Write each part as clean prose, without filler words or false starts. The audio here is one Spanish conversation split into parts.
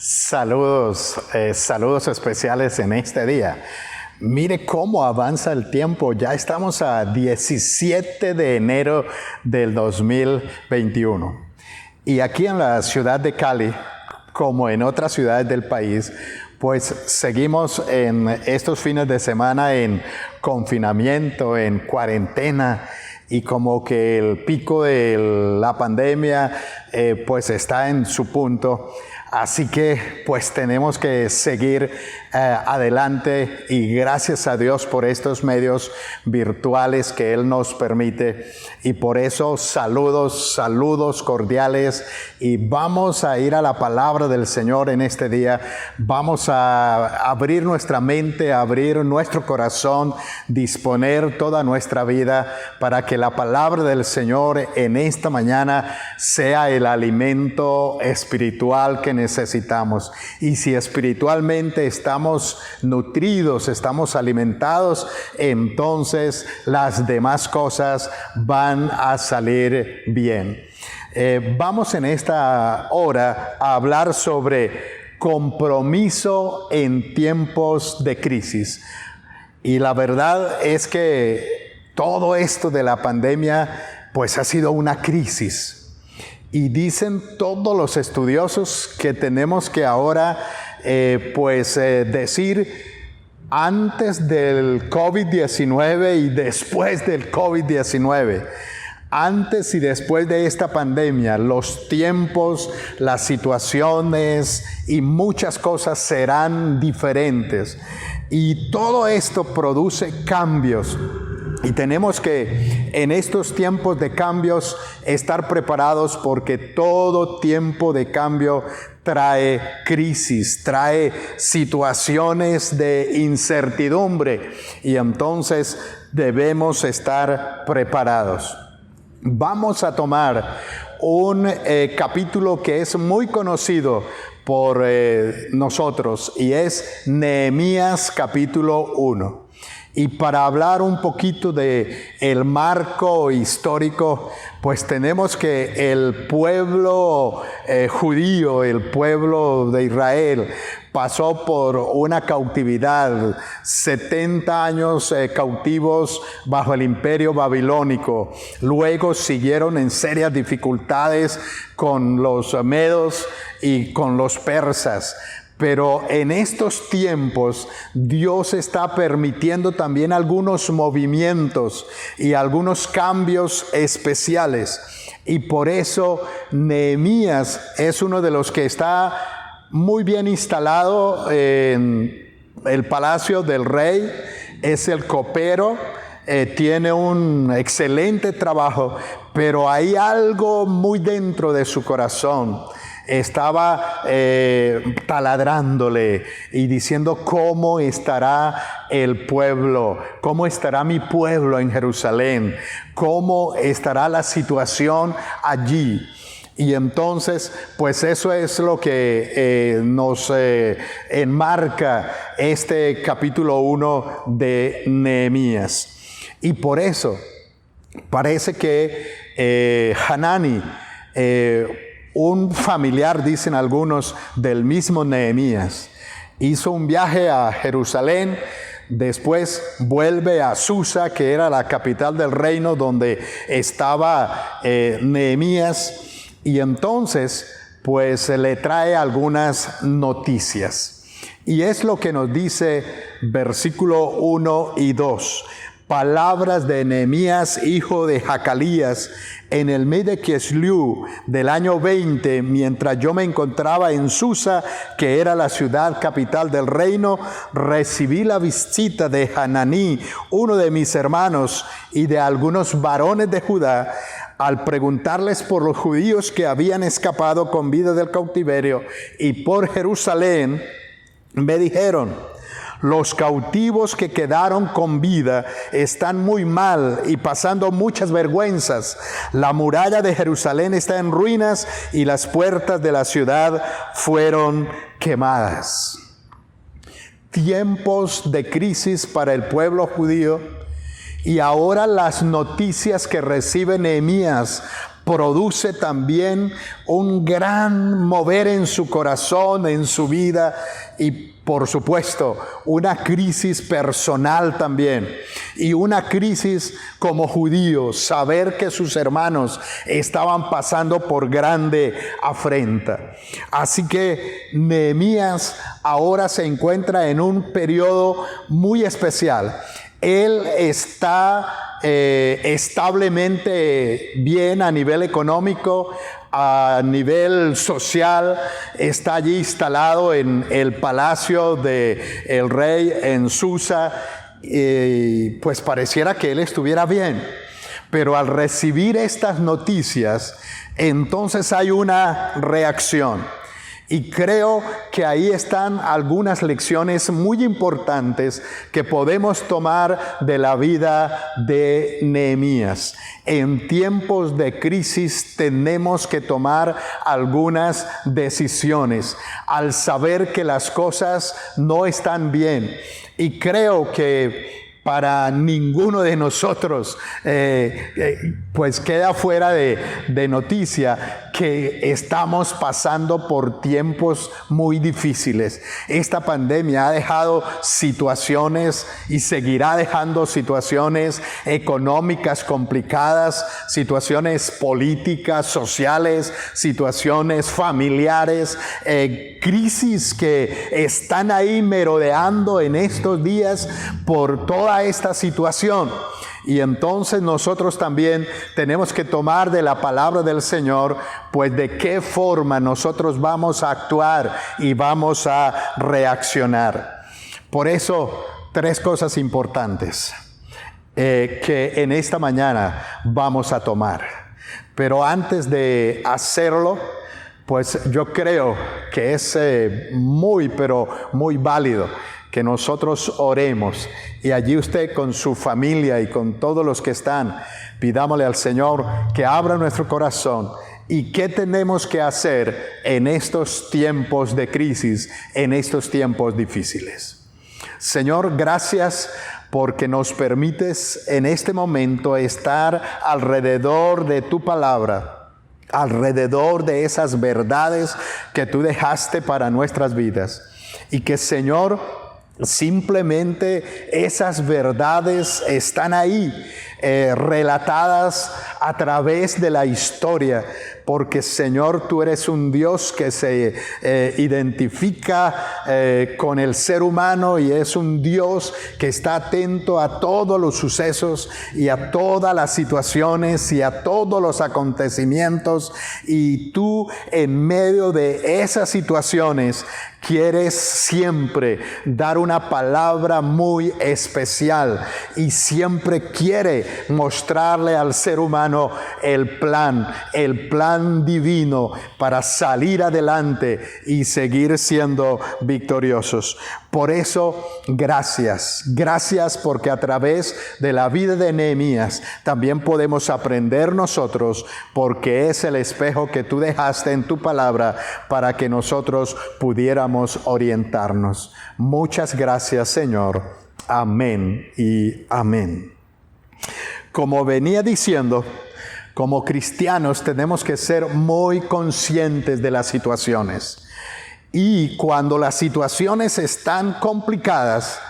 Saludos, saludos especiales en este día. Mire cómo avanza el tiempo. Ya estamos a 17 de enero del 2021. Y aquí en la ciudad de Cali, como en otras ciudades del país, pues seguimos en estos fines de semana en confinamiento, en cuarentena. Y como que el pico de la pandemia pues está en su punto. Así que pues tenemos que seguir adelante y gracias a Dios por estos medios virtuales que Él nos permite. Y por eso saludos cordiales y vamos a ir a la palabra del Señor en este día. Vamos a abrir nuestra mente, abrir nuestro corazón, disponer toda nuestra vida para que la palabra del Señor en esta mañana sea el alimento espiritual que necesitamos. Y si espiritualmente estamos nutridos, estamos alimentados, entonces las demás cosas van a salir bien. Vamos en esta hora a hablar sobre compromiso en tiempos de crisis. Y la verdad es que todo esto de la pandemia pues ha sido una crisis. Y dicen todos los estudiosos que tenemos que ahora decir antes del COVID-19 y después del COVID-19. Antes y después de esta pandemia, los tiempos, las situaciones y muchas cosas serán diferentes. Y todo esto produce cambios. Y tenemos que en estos tiempos de cambios estar preparados porque todo tiempo de cambio trae crisis, trae situaciones de incertidumbre y entonces debemos estar preparados. Vamos a tomar un capítulo que es muy conocido por nosotros y es Nehemías capítulo 1. Y para hablar un poquito de el marco histórico, pues tenemos que el pueblo judío, el pueblo de Israel, pasó por una cautividad, 70 años cautivos bajo el imperio babilónico. Luego siguieron en serias dificultades con los medos y con los persas. Pero en estos tiempos Dios está permitiendo también algunos movimientos y algunos cambios especiales. Y por eso Nehemías es uno de los que está muy bien instalado en el palacio del rey, es el copero, tiene un excelente trabajo, pero hay algo muy dentro de su corazón. Estaba taladrándole y diciendo cómo estará el pueblo, cómo estará mi pueblo en Jerusalén, cómo estará la situación allí. Y entonces, pues eso es lo que nos enmarca este capítulo 1 de Nehemías. Y por eso parece que Hanani, un familiar, dicen algunos, del mismo Nehemías, hizo un viaje a Jerusalén, después vuelve a Susa, que era la capital del reino donde estaba Nehemías, y entonces pues le trae algunas noticias. Y es lo que nos dice versículo 1 y 2. Palabras de Nehemías, hijo de Jacalías, en el mes de Kislev del año 20, mientras yo me encontraba en Susa, que era la ciudad capital del reino, recibí la visita de Hananí, uno de mis hermanos, y de algunos varones de Judá, al preguntarles por los judíos que habían escapado con vida del cautiverio y por Jerusalén, me dijeron: los cautivos que quedaron con vida están muy mal y pasando muchas vergüenzas. La muralla de Jerusalén está en ruinas y las puertas de la ciudad fueron quemadas. Tiempos de crisis para el pueblo judío y ahora las noticias que recibe Nehemías produce también un gran mover en su corazón, en su vida y por supuesto una crisis personal también y una crisis como judíos, saber que sus hermanos estaban pasando por grande afrenta. Así que Nehemías ahora se encuentra en un periodo muy especial. Él está establemente bien a nivel económico, a nivel social, está allí instalado en el palacio del rey en Susa, pues pareciera que él estuviera bien. Pero al recibir estas noticias, entonces hay una reacción. Y creo que ahí están algunas lecciones muy importantes que podemos tomar de la vida de Nehemías. En tiempos de crisis tenemos que tomar algunas decisiones al saber que las cosas no están bien. Y creo que para ninguno de nosotros pues queda fuera de noticia que estamos pasando por tiempos muy difíciles. Esta pandemia ha dejado situaciones y seguirá dejando situaciones económicas complicadas, situaciones políticas, sociales, situaciones familiares, crisis que están ahí merodeando en estos días por toda esta situación. Y entonces nosotros también tenemos que tomar de la palabra del Señor, pues de qué forma nosotros vamos a actuar y vamos a reaccionar. Por eso, 3 cosas importantes que en esta mañana vamos a tomar. Pero antes de hacerlo, pues yo creo que es pero muy válido que nosotros oremos y allí usted con su familia y con todos los que están, pidámosle al Señor que abra nuestro corazón. ¿Y qué tenemos que hacer en estos tiempos de crisis, en estos tiempos difíciles? Señor, gracias porque nos permites en este momento estar alrededor de tu palabra, alrededor de esas verdades que tú dejaste para nuestras vidas. Y que, Señor, simplemente esas verdades están ahí, relatadas a través de la historia, porque Señor, tú eres un Dios que se identifica con el ser humano y es un Dios que está atento a todos los sucesos y a todas las situaciones y a todos los acontecimientos, y tú en medio de esas situaciones quieres siempre dar una palabra muy especial y siempre quiere mostrarle al ser humano el plan divino para salir adelante y seguir siendo victoriosos. Por eso, gracias porque a través de la vida de Nehemías también podemos aprender nosotros, porque es el espejo que tú dejaste en tu palabra para que nosotros pudiéramos orientarnos. Muchas gracias, Señor. Amén y amén. Como venía diciendo, como cristianos tenemos que ser muy conscientes de las situaciones. Y cuando las situaciones están complicadas,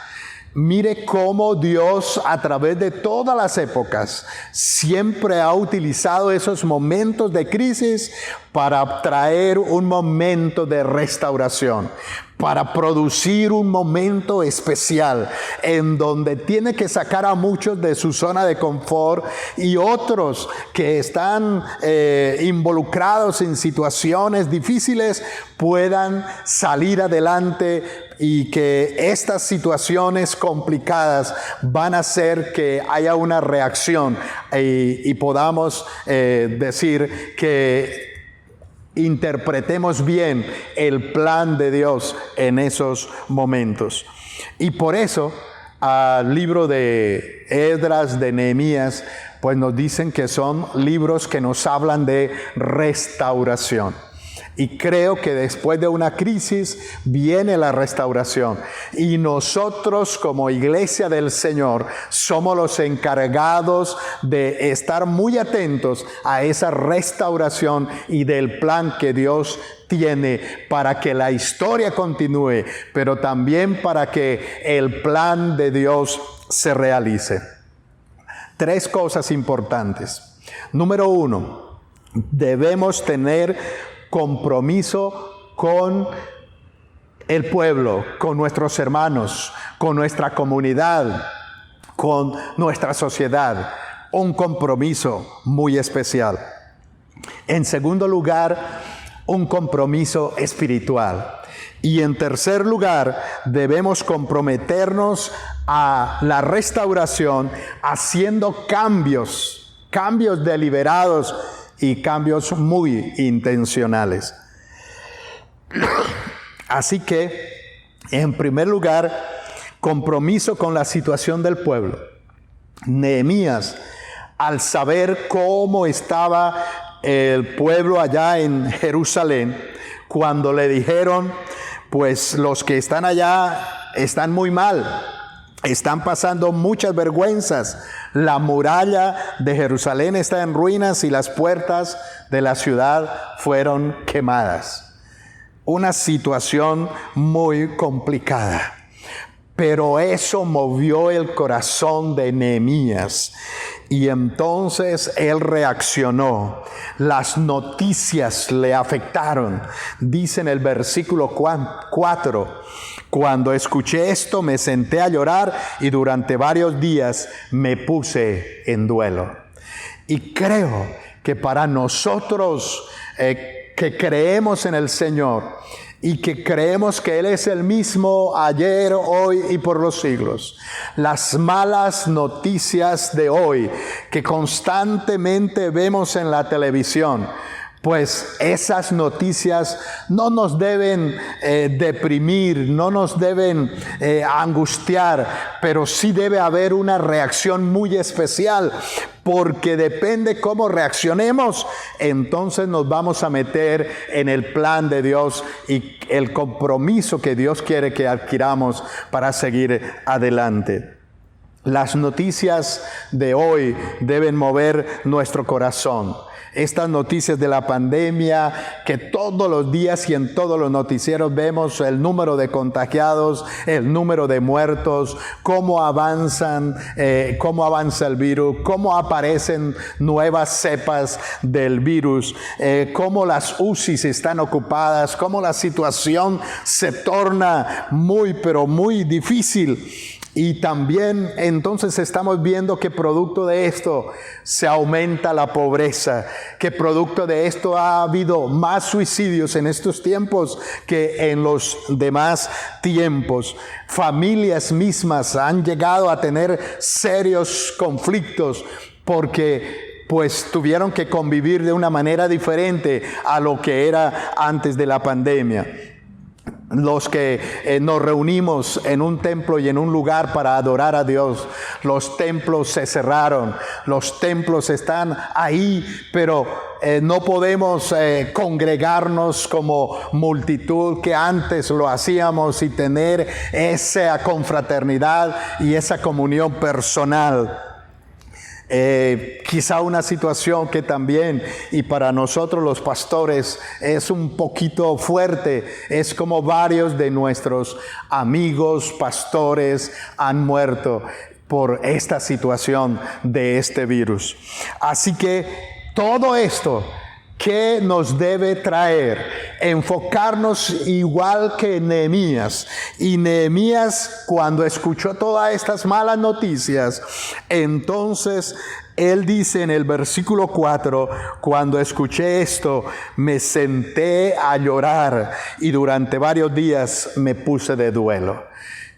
mire cómo Dios a través de todas las épocas siempre ha utilizado esos momentos de crisis para traer un momento de restauración, para producir un momento especial en donde tiene que sacar a muchos de su zona de confort y otros que están involucrados en situaciones difíciles puedan salir adelante, y que estas situaciones complicadas van a hacer que haya una reacción y podamos decir que interpretemos bien el plan de Dios en esos momentos. Y por eso, al libro de Esdras, de Nehemías, pues nos dicen que son libros que nos hablan de restauración. Y creo que después de una crisis viene la restauración. Y nosotros como iglesia del Señor somos los encargados de estar muy atentos a esa restauración y del plan que Dios tiene para que la historia continúe, pero también para que el plan de Dios se realice. 3 cosas importantes. Número 1, debemos tener compromiso con el pueblo, con nuestros hermanos, con nuestra comunidad, con nuestra sociedad. Un compromiso muy especial. En segundo lugar, un compromiso espiritual. Y en tercer lugar, debemos comprometernos a la restauración haciendo cambios deliberados y cambios muy intencionales. Así que, en primer lugar, compromiso con la situación del pueblo. Nehemías, al saber cómo estaba el pueblo allá en Jerusalén, cuando le dijeron, pues los que están allá están muy mal, están pasando muchas vergüenzas, la muralla de Jerusalén está en ruinas y las puertas de la ciudad fueron quemadas. Una situación muy complicada. Pero eso movió el corazón de Nehemías. Y entonces él reaccionó. Las noticias le afectaron. Dice en el versículo 4, cuando escuché esto me senté a llorar y durante varios días me puse en duelo. Y creo que para nosotros que creemos en el Señor y que creemos que Él es el mismo ayer, hoy y por los siglos, las malas noticias de hoy que constantemente vemos en la televisión, pues esas noticias no nos deben deprimir, no nos deben angustiar, pero sí debe haber una reacción muy especial, porque depende cómo reaccionemos, entonces nos vamos a meter en el plan de Dios y el compromiso que Dios quiere que adquiramos para seguir adelante. Las noticias de hoy deben mover nuestro corazón. Estas noticias de la pandemia, que todos los días y en todos los noticieros vemos el número de contagiados, el número de muertos, cómo avanza el virus, cómo aparecen nuevas cepas del virus, cómo las UCIs están ocupadas, cómo la situación se torna muy, pero muy difícil. Y también entonces estamos viendo que producto de esto se aumenta la pobreza, que producto de esto ha habido más suicidios en estos tiempos que en los demás tiempos. Familias mismas han llegado a tener serios conflictos porque pues tuvieron que convivir de una manera diferente a lo que era antes de la pandemia. Los que nos reunimos en un templo y en un lugar para adorar a Dios, los templos se cerraron, los templos están ahí, pero no podemos congregarnos como multitud que antes lo hacíamos y tener esa confraternidad y esa comunión personal. Quizá una situación que también, y para nosotros los pastores, es un poquito fuerte, es como varios de nuestros amigos pastores han muerto por esta situación de este virus. Así que todo esto, ¿qué nos debe traer? Enfocarnos igual que Nehemías. Y Nehemías, cuando escuchó todas estas malas noticias, entonces él dice en el versículo 4, cuando escuché esto, me senté a llorar y durante varios días me puse de duelo.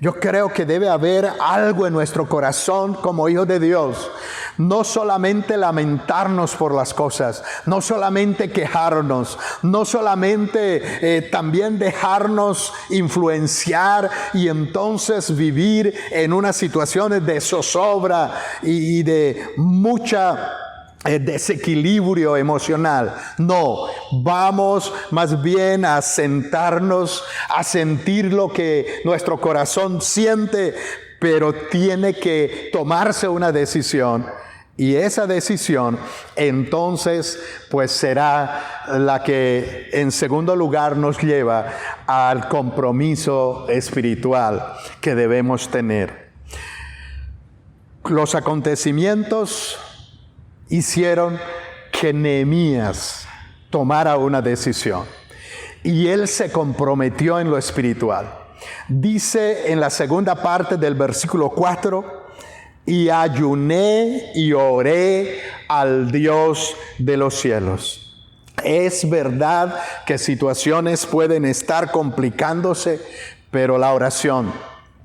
Yo creo que debe haber algo en nuestro corazón como hijos de Dios. No solamente lamentarnos por las cosas, no solamente quejarnos, no solamente también dejarnos influenciar y entonces vivir en unas situaciones de zozobra y de mucha desequilibrio emocional. No, vamos más bien a sentarnos, a sentir lo que nuestro corazón siente, pero tiene que tomarse una decisión. Y esa decisión entonces pues será la que en segundo lugar nos lleva al compromiso espiritual que debemos tener. Los acontecimientos hicieron que Nehemías tomara una decisión y él se comprometió en lo espiritual. Dice en la segunda parte del versículo 4: y ayuné y oré al Dios de los cielos. Es verdad que situaciones pueden estar complicándose, pero la oración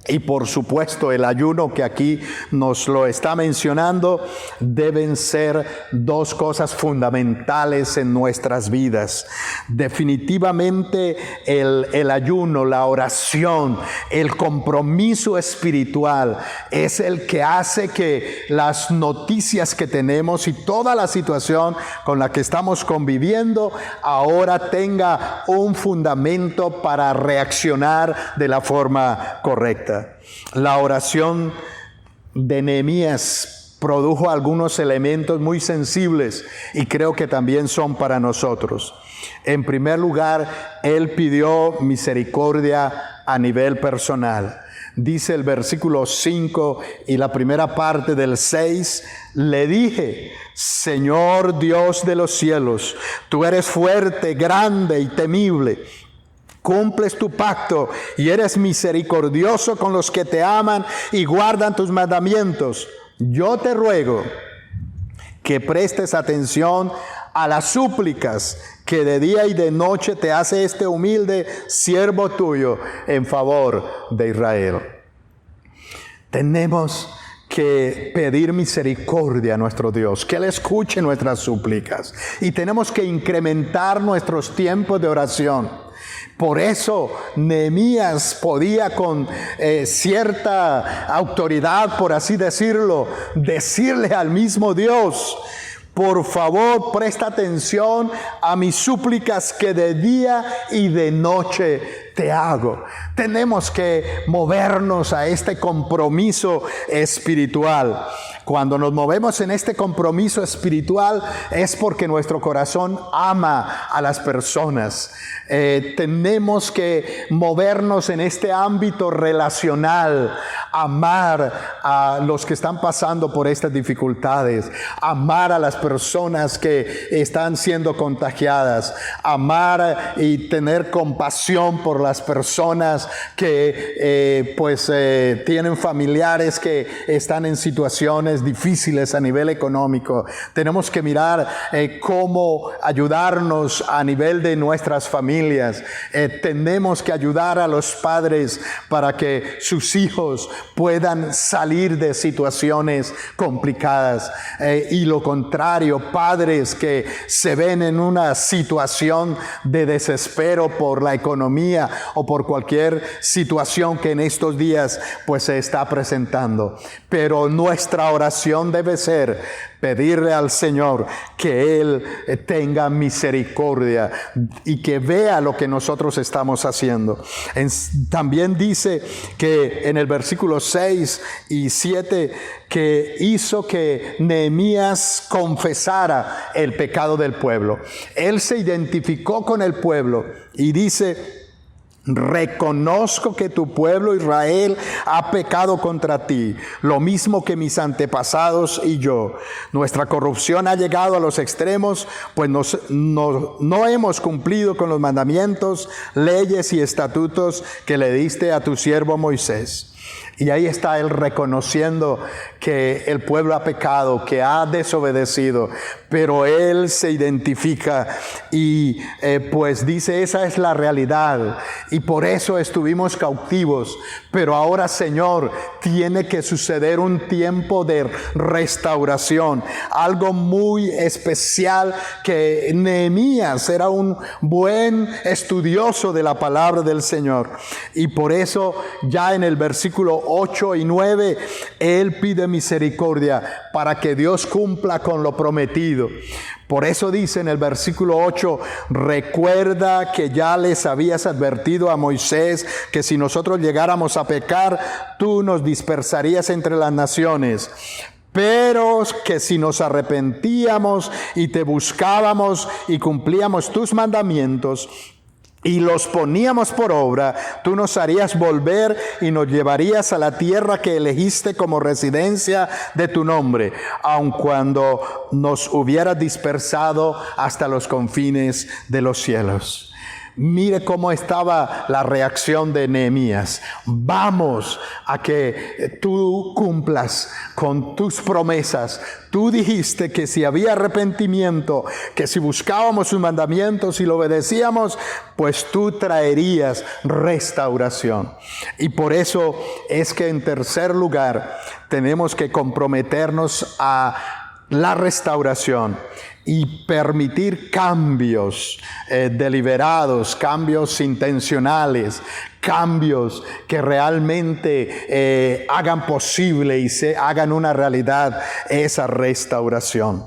y por supuesto el ayuno que aquí nos lo está mencionando deben ser dos cosas fundamentales en nuestras vidas. Definitivamente el ayuno, la oración, el compromiso espiritual es el que hace que las noticias que tenemos y toda la situación con la que estamos conviviendo ahora tenga un fundamento para reaccionar de la forma correcta. La oración de Nehemías produjo algunos elementos muy sensibles y creo que también son para nosotros. En primer lugar, él pidió misericordia a nivel personal. Dice el versículo 5 y la primera parte del 6, le dije: Señor Dios de los cielos, tú eres fuerte, grande y temible. Cumples tu pacto y eres misericordioso con los que te aman y guardan tus mandamientos. Yo te ruego que prestes atención a las súplicas que de día y de noche te hace este humilde siervo tuyo en favor de Israel. Tenemos que pedir misericordia a nuestro Dios, que Él escuche nuestras súplicas, y tenemos que incrementar nuestros tiempos de oración. Por eso Nehemías podía con cierta autoridad, por así decirlo, decirle al mismo Dios: por favor, presta atención a mis súplicas que de día y de noche te hago. Tenemos que movernos a este compromiso espiritual. Cuando nos movemos en este compromiso espiritual es porque nuestro corazón ama a las personas. Tenemos que movernos en este ámbito relacional, amar a los que están pasando por estas dificultades, amar a las personas que están siendo contagiadas, amar y tener compasión por las personas que tienen familiares que están en situaciones difíciles a nivel económico. Tenemos que mirar cómo ayudarnos a nivel de nuestras familias. Tenemos que ayudar a los padres para que sus hijos puedan salir de situaciones complicadas. Y lo contrario, padres que se ven en una situación de desespero por la economía o por cualquier situación que en estos días pues se está presentando. Pero nuestra oración debe ser pedirle al Señor que Él tenga misericordia y que vea lo que nosotros estamos haciendo. También dice que en el versículo 6 y 7 que hizo que Nehemías confesara el pecado del pueblo. Él se identificó con el pueblo y dice: reconozco que tu pueblo Israel ha pecado contra ti, lo mismo que mis antepasados y yo. Nuestra corrupción ha llegado a los extremos, pues no hemos cumplido con los mandamientos, leyes y estatutos que le diste a tu siervo Moisés. Y ahí está él reconociendo que el pueblo ha pecado, que ha desobedecido, pero él se identifica y pues dice: esa es la realidad. y por eso estuvimos cautivos. Pero ahora, Señor, tiene que suceder un tiempo de restauración, algo muy especial, que Nehemías era un buen estudioso de la palabra del Señor. Y por eso ya en el versículo 8 y 9, él pide misericordia para que Dios cumpla con lo prometido. Por eso dice en el versículo 8, recuerda que ya les habías advertido a Moisés que si nosotros llegáramos a pecar, tú nos dispersarías entre las naciones. Pero que si nos arrepentíamos y te buscábamos y cumplíamos tus mandamientos y los poníamos por obra, tú nos harías volver y nos llevarías a la tierra que elegiste como residencia de tu nombre, aun cuando nos hubieras dispersado hasta los confines de los cielos. Mire cómo estaba la reacción de Nehemías. Vamos a que tú cumplas con tus promesas. Tú dijiste que si había arrepentimiento, que si buscábamos sus mandamientos y lo obedecíamos, pues tú traerías restauración. Y por eso es que en tercer lugar tenemos que comprometernos a la restauración y permitir cambios deliberados, cambios intencionales, cambios que realmente hagan posible y se hagan una realidad esa restauración.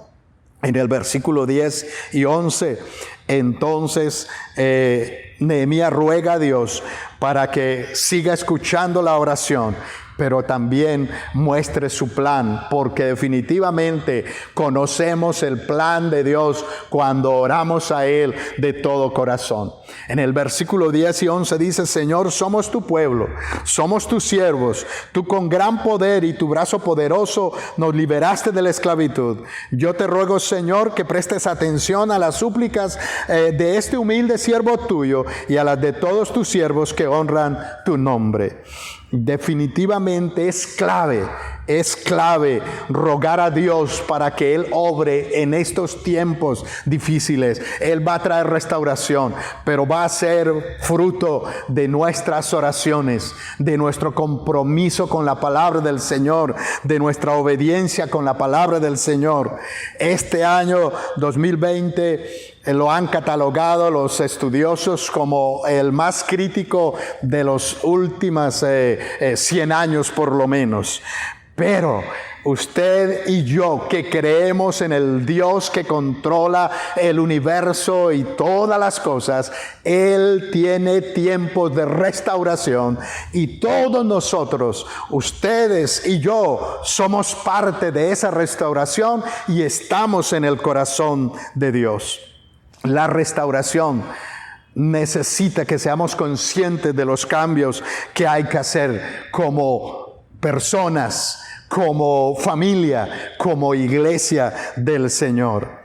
En el versículo 10 y 11, entonces Nehemías ruega a Dios para que siga escuchando la oración, pero también muestre su plan, porque definitivamente conocemos el plan de Dios cuando oramos a Él de todo corazón. En el versículo 10 y 11 dice, Señor, somos tu pueblo, somos tus siervos, tú con gran poder y tu brazo poderoso nos liberaste de la esclavitud. Yo te ruego, Señor, que prestes atención a las súplicas de este humilde siervo tuyo y a las de todos tus siervos que honran tu nombre. Definitivamente es clave rogar a Dios para que Él obre en estos tiempos difíciles. Él va a traer restauración, pero va a ser fruto de nuestras oraciones, de nuestro compromiso con la palabra del Señor, de nuestra obediencia con la palabra del Señor. Este año 2020 lo han catalogado los estudiosos como el más crítico de los últimos 100 años por lo menos. Pero usted y yo que creemos en el Dios que controla el universo y todas las cosas, Él tiene tiempos de restauración y todos nosotros, ustedes y yo, somos parte de esa restauración y estamos en el corazón de Dios. La restauración necesita que seamos conscientes de los cambios que hay que hacer como personas, como familia, como iglesia del Señor.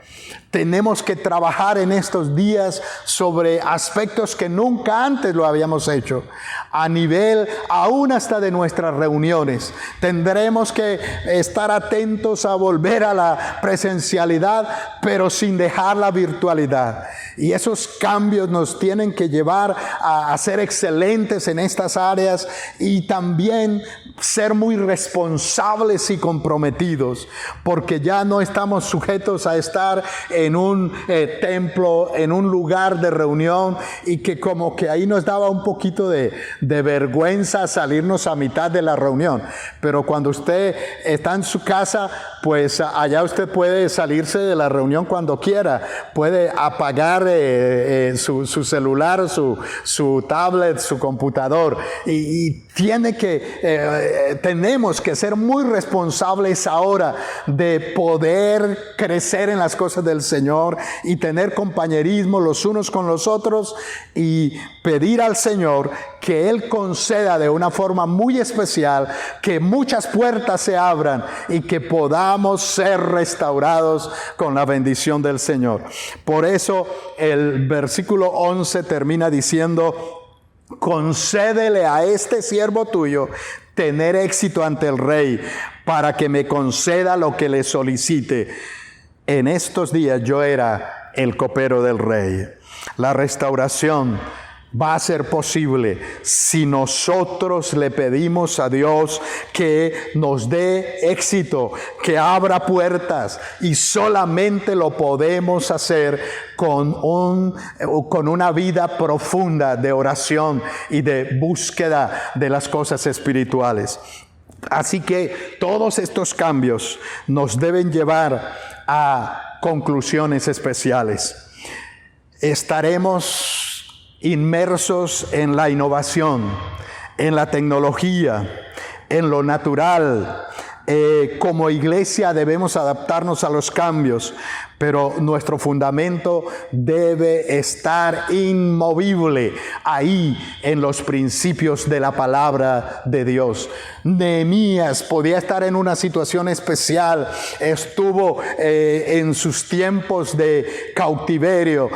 Tenemos que trabajar en estos días sobre aspectos que nunca antes lo habíamos hecho. A nivel aún hasta de nuestras reuniones. Tendremos que estar atentos a volver a la presencialidad, pero sin dejar la virtualidad. Y esos cambios nos tienen que llevar a ser excelentes en estas áreas y también ser muy responsables y comprometidos, porque ya no estamos sujetos a estar en un templo, en un lugar de reunión, y que como que ahí nos daba un poquito de vergüenza salirnos a mitad de la reunión. Pero cuando usted está en su casa, pues allá usted puede salirse de la reunión cuando quiera, puede apagar su celular, su tablet, su computador, y tenemos que ser muy responsables ahora de poder crecer en las cosas del Señor y tener compañerismo los unos con los otros y pedir al Señor que Él conceda de una forma muy especial que muchas puertas se abran y que podamos ser restaurados con la bendición del Señor. Por eso el versículo 11 termina diciendo: concédele a este siervo tuyo tener éxito ante el rey, para que me conceda lo que le solicite. En estos días yo era el copero del rey. La restauración va a ser posible si nosotros le pedimos a Dios que nos dé éxito, que abra puertas, y solamente lo podemos hacer con una vida profunda de oración y de búsqueda de las cosas espirituales. Así que todos estos cambios nos deben llevar a conclusiones especiales. Estaremos inmersos en la innovación, en la tecnología, en lo natural. Como iglesia debemos adaptarnos a los cambios, pero nuestro fundamento debe estar inmovible ahí en los principios de la palabra de Dios. Nehemías podía estar en una situación especial, estuvo en sus tiempos de cautiverio,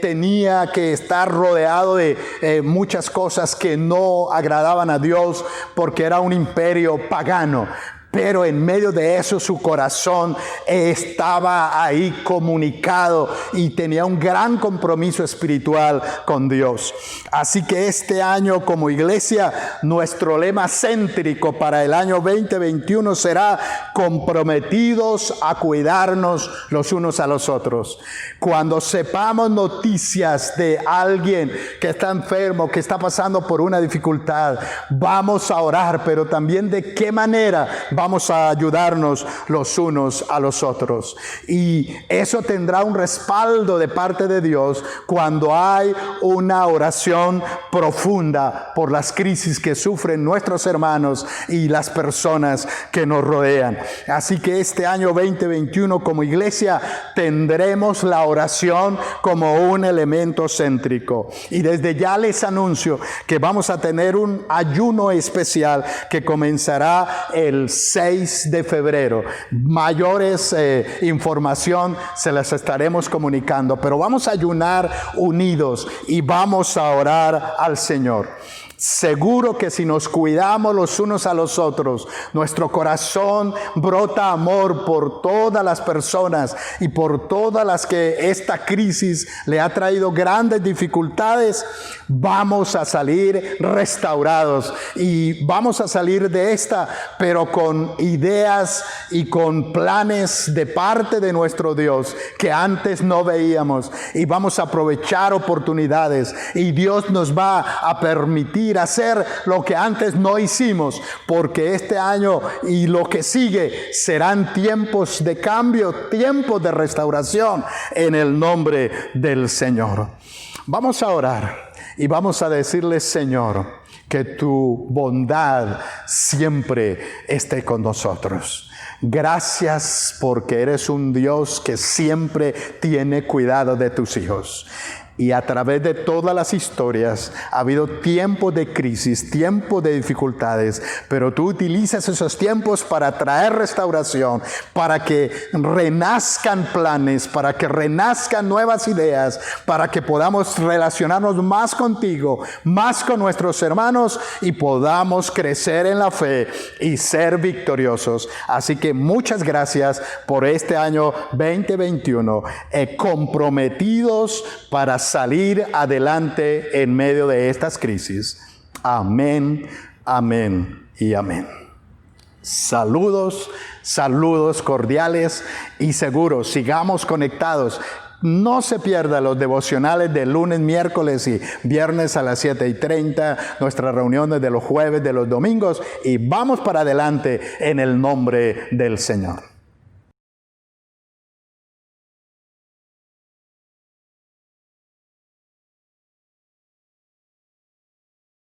tenía que estar rodeado de muchas cosas que no agradaban a Dios porque era un imperio pagano. Pero en medio de eso su corazón estaba ahí comunicado y tenía un gran compromiso espiritual con Dios. Así que este año como iglesia, nuestro lema céntrico para el año 2021 será comprometidos a cuidarnos los unos a los otros. Cuando sepamos noticias de alguien que está enfermo, que está pasando por una dificultad, vamos a orar, pero también de qué manera vamos a ayudarnos los unos a los otros. Y eso tendrá un respaldo de parte de Dios cuando hay una oración profunda por las crisis que sufren nuestros hermanos y las personas que nos rodean. Así que este año 2021 como iglesia tendremos la oración como un elemento céntrico. Y desde ya les anuncio que vamos a tener un ayuno especial que comenzará el 6 de febrero. Mayores información se las estaremos comunicando, pero vamos a ayunar unidos y vamos a orar al Señor. Seguro que si nos cuidamos los unos a los otros, nuestro corazón brota amor por todas las personas y por todas las que esta crisis le ha traído grandes dificultades, vamos a salir restaurados y vamos a salir de esta, pero con ideas y con planes de parte de nuestro Dios que antes no veíamos, y vamos a aprovechar oportunidades y Dios nos va a permitir hacer lo que antes no hicimos, porque este año y lo que sigue serán tiempos de cambio, tiempos de restauración en el nombre del Señor. Vamos a orar y vamos a decirle: Señor, que tu bondad siempre esté con nosotros. Gracias porque eres un Dios que siempre tiene cuidado de tus hijos. Y a través de todas las historias ha habido tiempos de crisis, tiempos de dificultades, pero tú utilizas esos tiempos para traer restauración, para que renazcan planes, para que renazcan nuevas ideas, para que podamos relacionarnos más contigo, más con nuestros hermanos y podamos crecer en la fe y ser victoriosos. Así que muchas gracias por este año 2021, comprometidos para salir adelante en medio de estas crisis. Amén, amén y amén. Saludos, saludos cordiales y seguros. Sigamos conectados. No se pierdan los devocionales de lunes, miércoles y viernes a las 7:30, nuestras reuniones de los jueves, de los domingos, y vamos para adelante en el nombre del Señor.